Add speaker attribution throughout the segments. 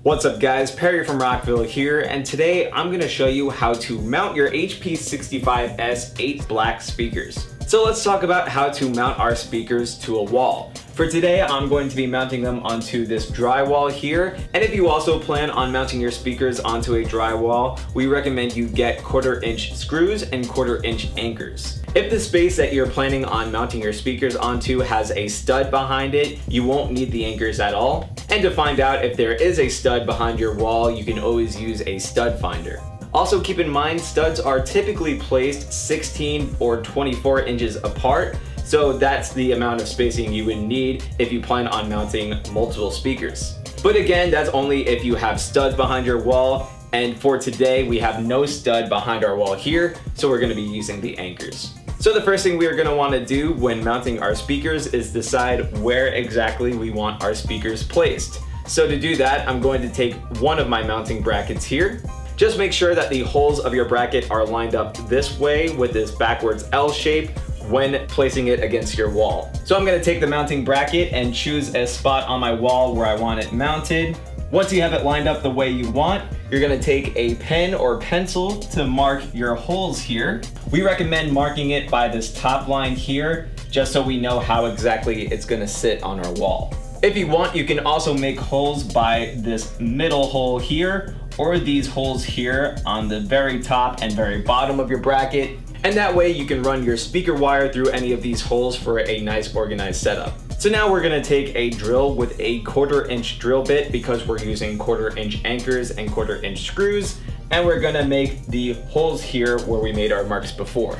Speaker 1: What's up guys, Perry from Rockville here, and today I'm going to show you how to mount your HP 65S 8 black speakers. So let's talk about how to mount our speakers to a wall. For today, I'm going to be mounting them onto this drywall here, and if you also plan on mounting your speakers onto a drywall, we recommend you get 1/4 inch screws and 1/4 inch anchors. If the space that you're planning on mounting your speakers onto has a stud behind it, you won't need the anchors at all. And to find out if there is a stud behind your wall, you can always use a stud finder. Also keep in mind, studs are typically placed 16 or 24 inches apart, so that's the amount of spacing you would need if you plan on mounting multiple speakers. But again, that's only if you have studs behind your wall, and for today we have no stud behind our wall here, so we're going to be using the anchors. So the first thing we are going to want to do when mounting our speakers is decide where exactly we want our speakers placed. So to do that, I'm going to take one of my mounting brackets here. Just make sure that the holes of your bracket are lined up this way with this backwards L shape when placing it against your wall. So I'm going to take the mounting bracket and choose a spot on my wall where I want it mounted. Once you have it lined up the way you want, you're going to take a pen or pencil to mark your holes here. We recommend marking it by this top line here, just so we know how exactly it's going to sit on our wall. If you want, you can also make holes by this middle hole here, or these holes here on the very top and very bottom of your bracket. And that way you can run your speaker wire through any of these holes for a nice organized setup. So now we're gonna take a drill with a 1/4 inch drill bit because we're using 1/4 inch anchors and 1/4 inch screws. And we're gonna make the holes here where we made our marks before.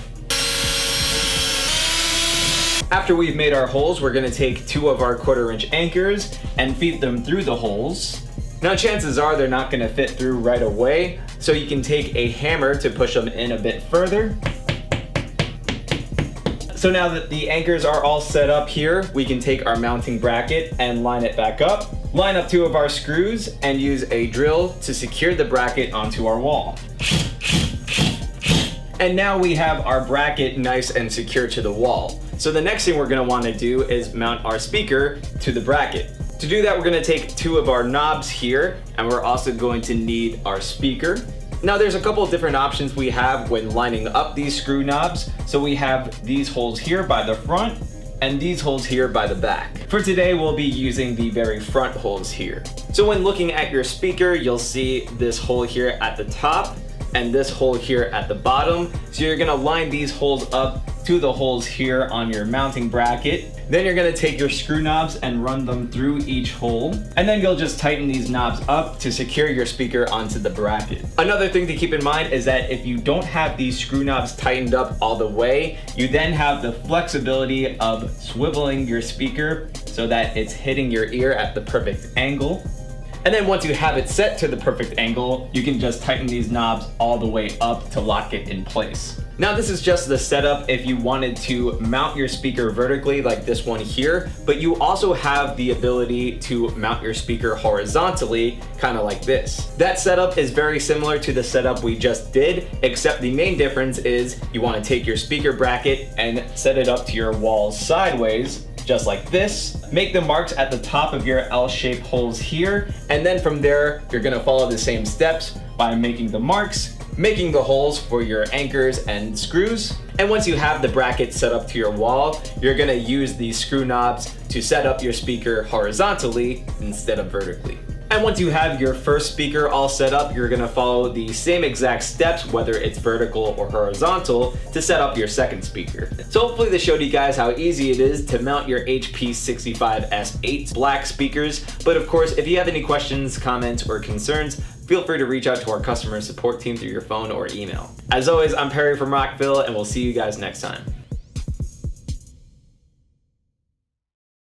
Speaker 1: After we've made our holes, we're gonna take 2 of our 1/4 inch anchors and feed them through the holes. Now chances are they're not gonna fit through right away, so you can take a hammer to push them in a bit further. So now that the anchors are all set up here, we can take our mounting bracket and line it back up, line up 2 of our screws, and use a drill to secure the bracket onto our wall. And now we have our bracket nice and secure to the wall. So the next thing we're gonna wanna do is mount our speaker to the bracket. To do that, we're gonna take 2 of our knobs here, and we're also going to need our speaker. Now there's a couple of different options we have when lining up these screw knobs. So we have these holes here by the front and these holes here by the back. For today, we'll be using the very front holes here. So when looking at your speaker, you'll see this hole here at the top and this hole here at the bottom. So you're gonna line these holes up to the holes here on your mounting bracket. Then you're gonna take your screw knobs and run them through each hole. And then you'll just tighten these knobs up to secure your speaker onto the bracket. Another thing to keep in mind is that if you don't have these screw knobs tightened up all the way, you then have the flexibility of swiveling your speaker so that it's hitting your ear at the perfect angle. And then once you have it set to the perfect angle, you can just tighten these knobs all the way up to lock it in place. Now this is just the setup if you wanted to mount your speaker vertically like this one here, but you also have the ability to mount your speaker horizontally, kind of like this. That setup is very similar to the setup we just did, except the main difference is you want to take your speaker bracket and set it up to your wall sideways, just like this. Make the marks at the top of your L-shaped holes here, and then from there, you're gonna follow the same steps by making the marks, making the holes for your anchors and screws. And once you have the bracket set up to your wall, you're gonna use these screw knobs to set up your speaker horizontally instead of vertically. And once you have your first speaker all set up, you're gonna follow the same exact steps, whether it's vertical or horizontal, to set up your second speaker. So hopefully this showed you guys how easy it is to mount your HP 65S 8 black speakers. But of course, if you have any questions, comments, or concerns, feel free to reach out to our customer support team through your phone or email. As always, I'm Perry from Rockville, and we'll see you guys next time.